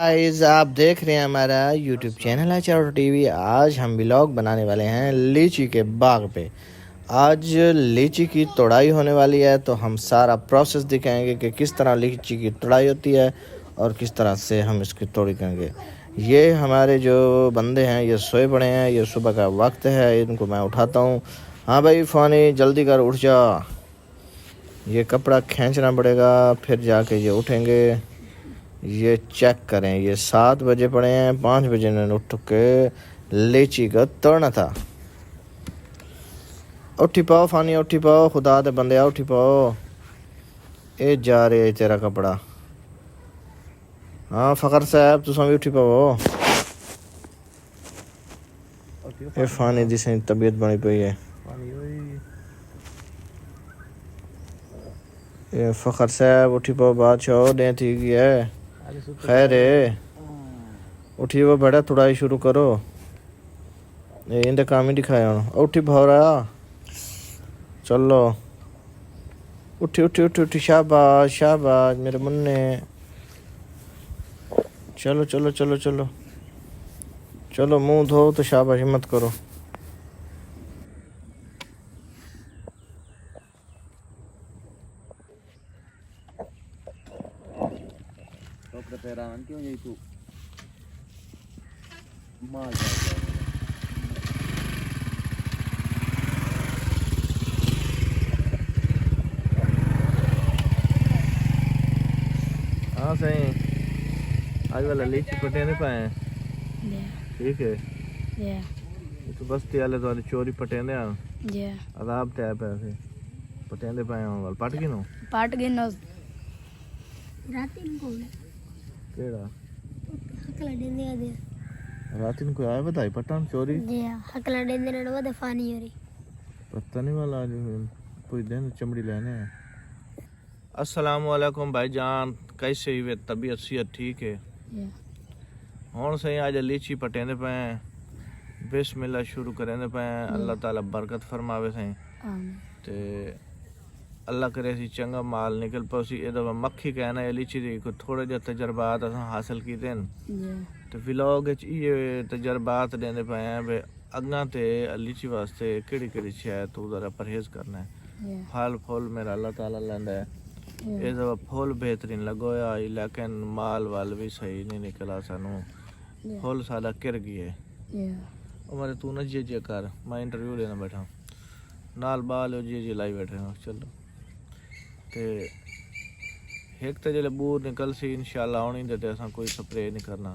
Guys आप देख रहे हैं हमारा यूट्यूब चैनल है चारों टीवी। आज हम व्लॉग बनाने वाले हैं लीची के बाग पे। आज लीची की तोड़ाई होने वाली है तो हम सारा प्रोसेस दिखाएंगे कि किस तरह लीची की तोड़ाई होती है और किस तरह से हम इसकी तोड़ी करेंगे। ये हमारे जो बंदे हैं ये सोए पड़े हैं, ये सुबह का वक्त है, इनको मैं उठाता हूँ। हाँ भाई फ़ानी जल्दी कर, उठ जा। ये कपड़ा खींचना पड़ेगा फिर जाके ये उठेंगे। ये चेक करें, ये 7 बजे पड़े हैं, 5 बजे इन्होंने उठ के लीची का तोड़ना था। उठी पाओ फानी, उठी पाओ, खुदा दे बंदे उठी पाओ। ये जा रहे है तेरा कपड़ा। हाँ फ़खर साहब तुम भी उठी पाओ। ये फानी दी सही तबीयत बनी पई है। ये फ़खर साहब उठी पाओ, बादशाह दे थी गई है। खैर है उठी वो बड़ा तुड़ाई शुरू करो। ये इनका काम ही दिखाया उठी भौरा। चलो उठी उठी उठी उठी, शाबाश शाबाश मेरे मुन्ने। चलो चलो चलो चलो चलो, मुंह धो तो शाबाश, हिम्मत करो। क्यों यही तू मार हाँ सही, आज वाला लीची पटे नहीं पाए। ठीक है, तो बस्ती वाले तो चोरी पटेंदे आ अदाब ते पैसे पटेंदे पाए वाल पट गए नो पाट गए नो केड़ा हकला देंदे दे रात को आया बताई पटान चोरी जी हकला देंदे ने वो दफानी हो रही पता नहीं वाला आज कोई दिन चमड़ी लेने है। अस्सलाम वालेकुम भाईजान, कैसे ही वे तबीयत सेहत ठीक है? हुण सही आज लीची पटेंदे पे बिस्मिल्लाह शुरू करेंदे पे। अल्लाह ताला बरकत फरमावे सही ते अल्लाह करे सी चंगा माल निकल पसी। ए दफा मक्खी कहना है लीची दी को थोड़े जे तजर्बात असां हासिल कीते ते व्लॉग विच ये तजर्बात देंदे पे हैं बे अग्गां ते लीची वास्ते केड़ी केड़ी शै तो जरा परहेज करना है। फल फूल मेरा अल्लाह ताला लैंदा है। ये दफा फुल बेहतरीन लगोया लेकिन माल वाल भी सही नहीं निकला सानू। फुल सादा किर गए। हमारे तू ना जे कर, मैं इंटरव्यू लेना बैठा नाल बाल जे लाई बैठे हो। चलो ते एक तो जो बूर निकल सी इंशाल्लाह आनी दे असा कोई स्प्रे नहीं करना।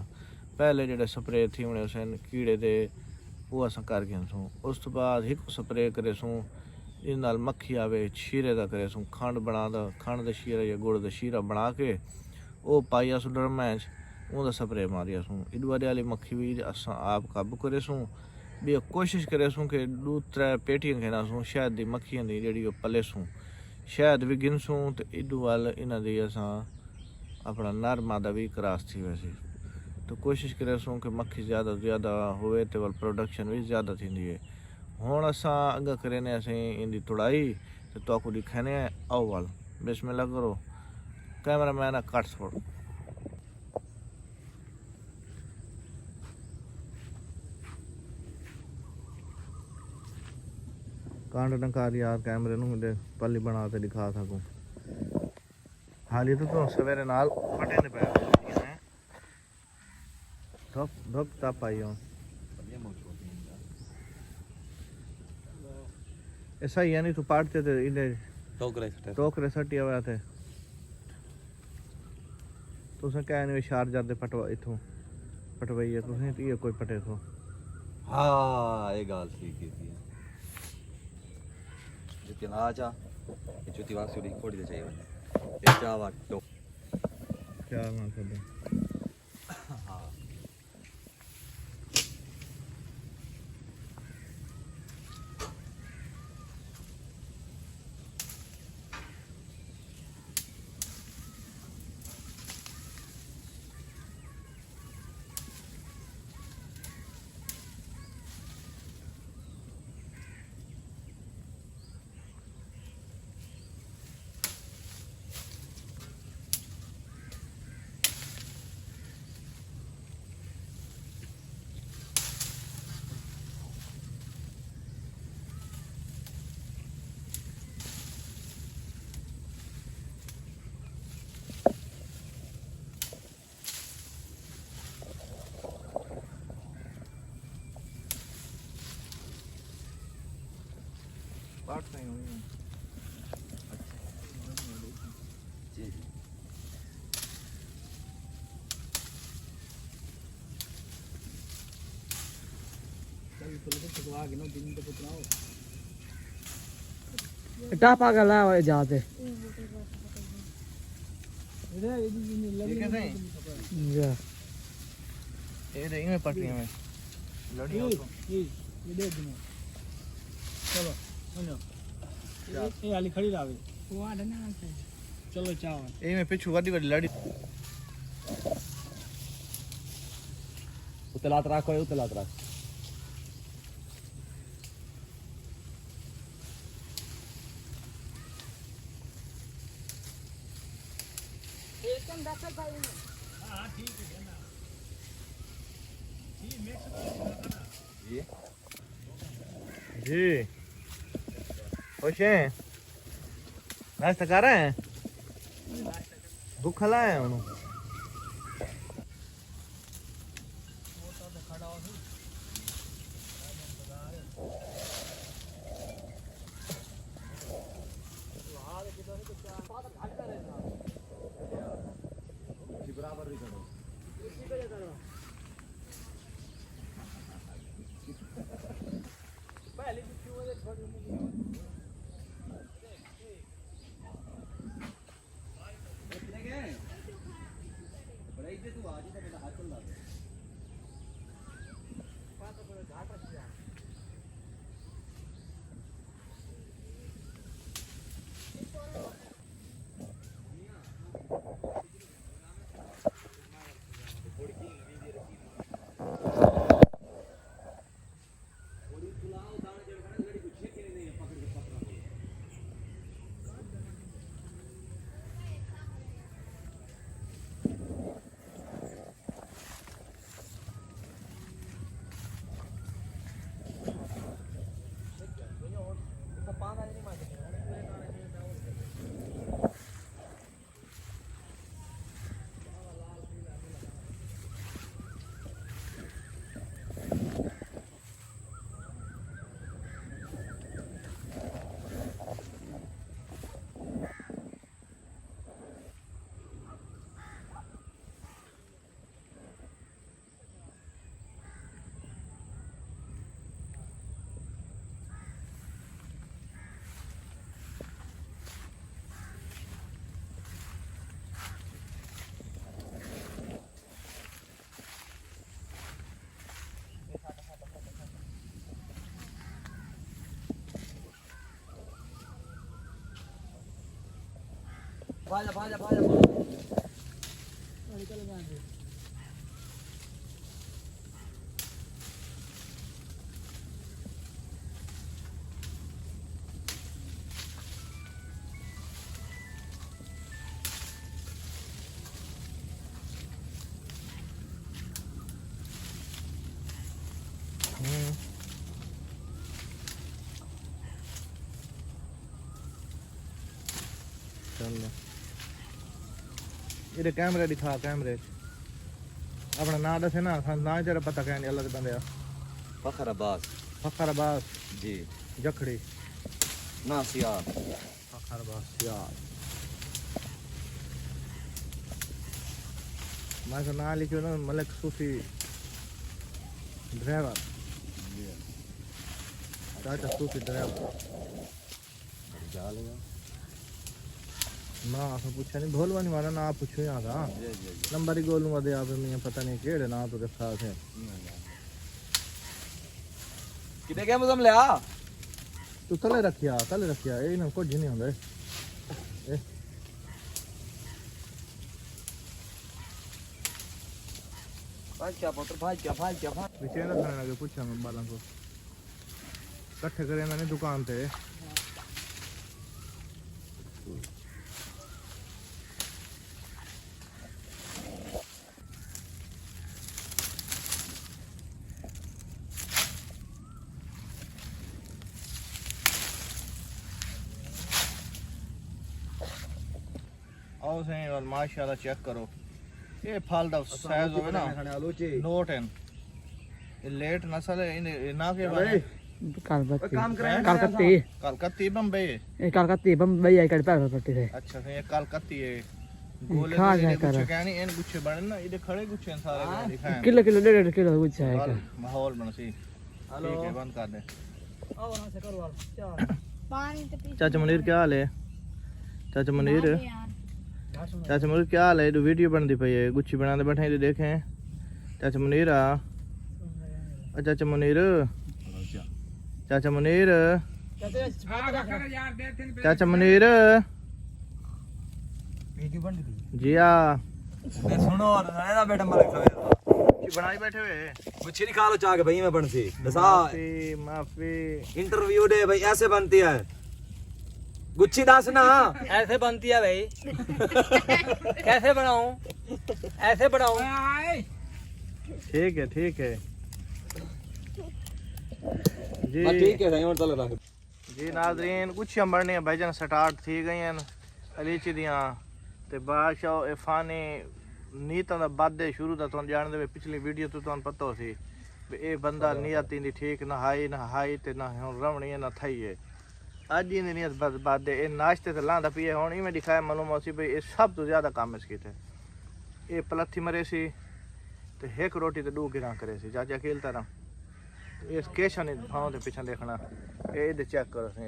पहले जो स्प्रे थी उन्हें उस कीड़े दे वो अस कर गए सूँ। उस तो बाद एक स्प्रे करे सूँ इन नाल मक्खी आवे शीरे का करे सूँ। खंड बना दा खंड द शीरा या गुड़ द शीरा बना के वो पाइया सू डरमा उनका स्प्रे मारिया सूँ। इडवारे वाली मक्खी भी अस आप काबू करे सूँ भी कोशिश करे सूँ कि 2-3 पेटियां खेना सूँ शहद दी मक्खियां दी जी पले सूँ शहद भी गिन सूँ तो इडू वाल इन्हों दी असां अपना नर मादा भी क्रॉस थी वैसे तो कोशिश करे सूँ कि मक्खी ज़्यादा तो ज़्यादा होवे तो वाल प्रोडक्शन भी ज़्यादा थी है। हुण असां अगर करें असीं इनकी तुड़ाई तो तोको दिखाने आओ वाल बिस्मिल्लाह करो। कैमरा मैन कट छोड़ कांड नकार यार कैमरे नूं दे पल्ली बना के दिखा सकूं। हाली तो सवेरे नाल पटे ने पे धप धप तप आई हो ऐसा ही यानी तू पाटते थे इन्हें टोकरे सटिया हुआ थे तुसें क्या नहीं शार जाते पटवा इथों पटवाई है तुसें ये कोई पटे थो। हाँ ये गाल ठीक है लेकिन आजा ये चुती वासी उड़ी कोड़ी दे चाहिए ये जावा तो क्या मतलब है। हाँ 60 नहीं हुई जी जी टापा का ला जाते ये कैसे हैं या ये रही में पटरियां में लड़ी हो तो ये दे दूं चलो सुनो ये वाली खड़ी लावे वो आ ना चलो चावल ये में पिछू वाली वाली लड़ी उतलात राखो उतलात राख जी खुश हैं नाश्ता कर रहे हैं भूख खलाए हैं उन्होंने बराबर भी करो भाजा भाजा भाजा चलो ये कैमरे दिखा कैमरे अपना नाम दसे ना ना तेरा पता कहने अल्लाह के बंदे फखर अब्बास फखर अब्बास जी जखड़ी ना सियार फखर अब्बास यार मैं तो ना लिखो ना मलिक सूफी ड्राइवर चाचा सूफी ड्राइवर ना आपने पूछा नहीं ढोलवानी वाला ना आप पूछो यहाँ का नंबर ही गोलूंगा दे आप मैं पता नहीं केड़े ना तो रखा है कितने क्या मुझे ले आ तू तले रखिया ये ना कुछ नहीं होंगे ए भाई क्या पुत्र भाई क्या पीछे ना खाने लगे पूछा मैं बालों को इकट्ठे करे मैंने दुकान पे आओ सही और माशाल्लाह चेक करो ये फल दा साइज होवे ना नोट है ये लेट नस्ल है इन ना के बारे कलकत्ते कलकत्ती बम्बई कलकत्ते बम्बई आई कर पट्टी से अच्छा ये कलकत्ती है गोले खा तो जाया ये कर। गुच्छे कहनी इन गुच्छे बने ना ये खड़े गुच्छे हैं सारे मैंने दिखाए किलो किलो 1.5 किलो कुछ है चल, माहौल बन सी हेलो। ठीक है बंद कर दे आओ ना से करो क्या पानी तो पी चाचा मुनीर क्या हाल है चाचा मुनीर चाचा मुनीर क्या हाल है तो वीडियो बनती पई है गुच्छी बनाते बैठे ये देखें चाचा मुनीर चाचा मुनीर चाचा मुनीर चाचा मुनीर वीडियो बन रही जी हाँ सुनो है ना बेटा मलिक सवेर गुच्छी बनाई बैठे हुए कुछ नहीं खा लो चाह के भाई मैं बन सी दसा माफी माफी इंटरव्यू दे भाई ऐसे बनती है गुच्छी दास ना ऐसे बनती है भाई कैसे बनाऊं ऐसे बनाऊं ठीक है जी बस ठीक है सही और चल रहा जी नाज़रीन कुछ बढ़ने भजन स्टार्ट थी गई अलीची दियाँ ते बादशाह इफानी नीतां दा वादे शुरू दा तुहानू जाणदे वे पिछली वीडियो तो तुहानू पता सी भी ये बंदा नीयत इंदी ठीक ना हाई ते ना हुण रवणी ना थई है अज ही नीयत बस वादे ये नाश्ते ते लांदा पिए हुण इवें दिखाया मालूम हो सी भाई ये सब तो ज्यादा काम इस कीते ये पलथी मरे सी ते एक रोटी ते 2 गिरां करे सी चाचा खेल तरह इस केशा नहीं फाओ ते पिछा देखना ये इधर चेक करो सी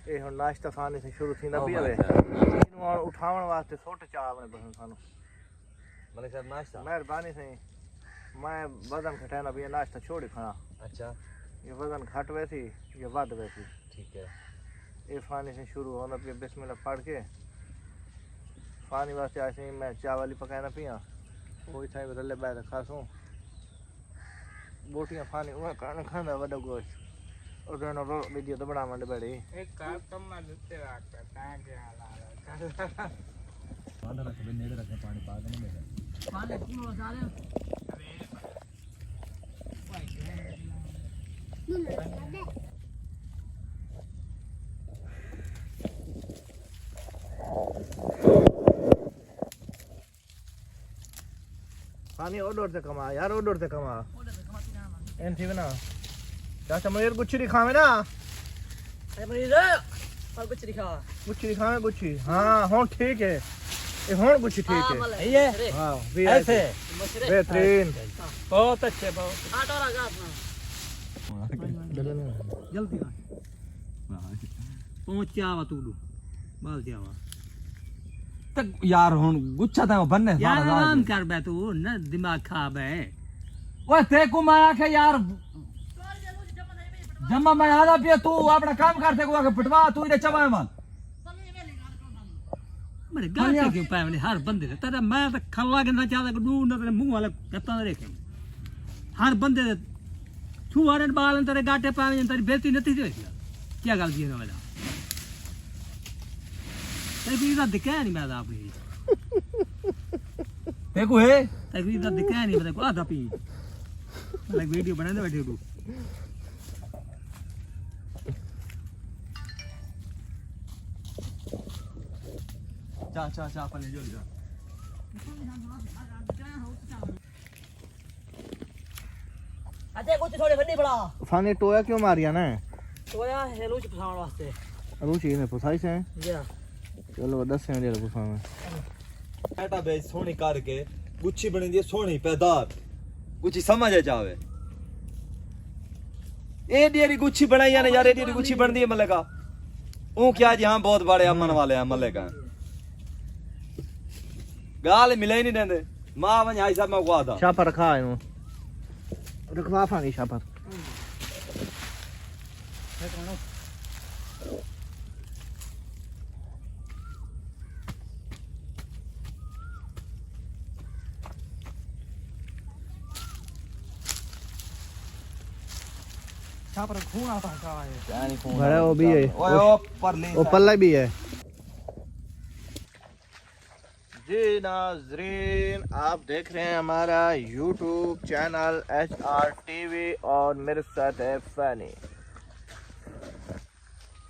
ये हुण नाश्ता फानी से शुरू थींदा पिया वे इनू हुण उठावण वास्ते सुट चाह ने बस सानू मलिक साहब नाश्ता मेहरबानी से मैं वजन घटाना भी नाश्ता छोड़ खाना अच्छा ये वजन घट वैसी ये वध वैसी ठीक है ये फानी से शुरू होना पिया बिस्मिल्लाह पढ़ के फानी वास्ते ऐसे मैं चाय वाली पकाना पिया कोई था रले बैठ खासूं बोटियां फानी वो खाना वडा गोश्त और दोनों रो वीडियो तो बड़ा मंड बैठी एक काम कम में लुटे रखता है क्या हाल पानी रख बे नेड़े रखे पानी पा देने में पाले पूरा डाले पानी ओडोर से कमा यार ओडोर से कमा एन थी ना चाचा मुनीर गुच्छी दिखावे ना अरे मरीज और कुछ दिखा गुच्छी दिखावे गुच्छी हाँ हुण ठीक है ये हुण गुच्छी ठीक है ये हाँ भी ऐसे बेहतरीन बहुत अच्छे बहुत आटा लगा अपना जल्दी पहुंच जावा तू बाल जावा तक यार हुन गुच्छा था बनने यार आराम कर बे तू न दिमाग खा बे ओए ते को मैं आखे यार जम्मा मैं आधा पिया तू अपना काम करते को आके पिटवा तू इधर चबाए मत मेरे गाते क्यों पाए मैंने हर बंदे ने तेरा मैं तो खल्ला के ना चाहता कि डू ना तेरे मुंह वाला कत्ता ना देखे हर बंदे ने छुआरे बाल तेरे गाटे पाए तेरी बेइज्जती नहीं थी क्या गल जी वाला तेरी इज्जत दिखा नहीं मैं अपनी देखो है तेरी इज्जत दिखा नहीं मैं को आधा पी लाइक वीडियो बनाने बैठे तू चा पहले जो जा अच्छा कुछ थोड़े बन्नी पड़ा फानी टोया क्यों मारिया ना तो यार हेलो च फसाउण वास्ते रुचि ने पुसाई से या चलो 10 से मेरे पुसावे बेटा बे सोनी करके गुच्छी बनी दी सोनी पैदार गुच्छी समझ आ जावे ए डेरी गुच्छी बनाई है ना यार ए डेरी गुच्छी बन दी है मल्ले का ओ क्या जी हां बहुत बड़े अमन वाले हैं मल्ले का गाल मिले ही नहीं देंदे मां वने आई साहब मैं को था छापर रखा इनु रखवा फानी छापर छापर खून आता है का है क्या नहीं खून बड़ा वो भी है ओए ओ परली वो पल्ला भी है जी नाजरीन आप देख रहे हैं हमारा YouTube चैनल HR TV और मेरे साथ है फानी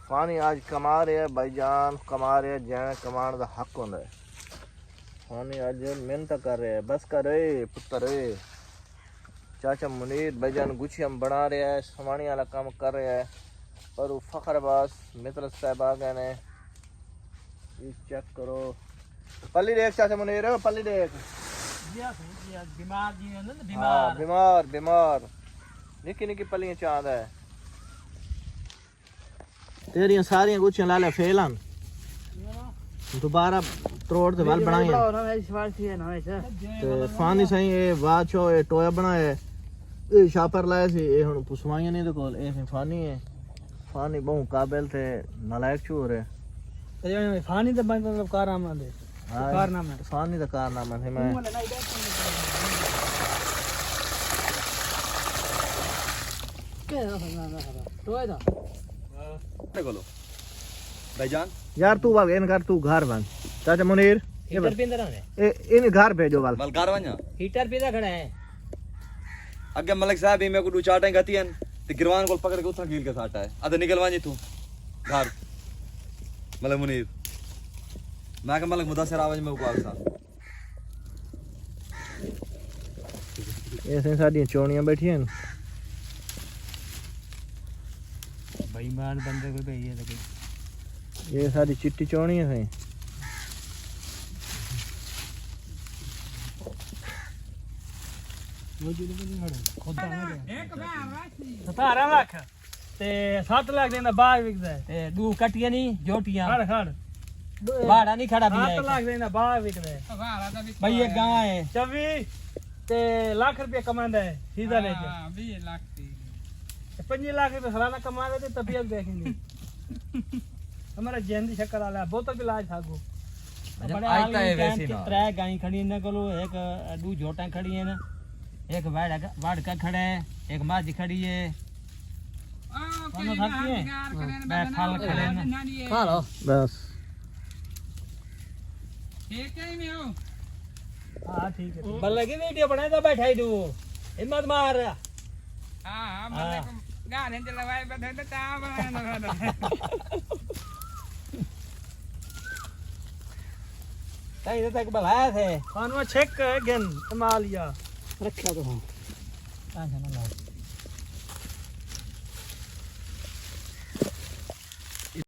फानी आज कमा रहे हैं भाईजान कमा रहे हैं जैन कमान का हक होंदा है फानी आज मेहनत कर रहे हैं बस कर रहे पुत्र चाचा मुनीर भाईजान गुच्छी हम बना रहा है, सवानी वाला काम कर रहा है। और वो फखर अब्बास मित्र साहब आ गए ने। ये चेक करो पल्ली देख चाचा मुनीर, पल्ली देख। बीमार जी है ना, हाँ बीमार बीमार निकी निकी पल्लियां चांद है। तेरियां सारियां गुच्छियां लाले फेल हन, दोबारा त्रोड़ ते वाल बनाई ते फानी सही ए वाचो ए टोया बनाए ए शापर लाए सी ए हुन पुसवाइयां नहीं दे कोल ए फानी है। फानी बहु काबिल थे नालायक चूर है। फानी तो मतलब कारनामा दे कारनामा फानी दा कारनामा थे। मैं बोलो भाईजान यार तू वाग इन कर, तू घर बन चाचा मुनीर हीटर पिंदा रहा है, ए इन घर भेजो वाल मलकार वन्या हीटर पिंदा खड़ा है। अगे मलिक साहब ही मेरे को दो चार गति हैं ते गिरवान को पकड़ के उठा कील के साटा है अद निकलवानी तू घर मलिक मुनीर मैं के मलिक मुदस्सिर आवाज में को आसा ऐसे साडियां चोणियां बैठी हैं। बेईमान बंदे को भेजिए तो ये सारी चिट्टी चोणियां हैं। एक 17 लाख ते 7 लाख देना बाग विकदा है ते दू कटियां नहीं जोटियां खड़ खड़ भाड़ा नहीं खड़ा भी 7 लाख देना बाग विकदा है भाई एक गांव है 24 ते लाख रुपया कमांदा है सीधा लेके। हां 20 लाख 5 लाख रुपया सालाना कमा रहे थे तबीयत देखेंगे। हमारा जेंदी शक्कर वाला बोतल भी लाज थागो बड़े आइता है वैसे ना त्रै गाय खड़ी है ना कोलो एक दू जोटा खड़ी है ना, एक वाड़का खड़ा है, एक माझ खड़ी है। फल खड़े ना खा लो बस ठीक है मैं हूं। हां ठीक है बल्ले की वीडियो बनाए तो बैठा ही तू हिम्मत मार। हां बल्ले को गाने चलवाए बैठे तो ता बनाना ताई तक बुलाया थे खानवा चेक गन कमालिया रखा तो हां ना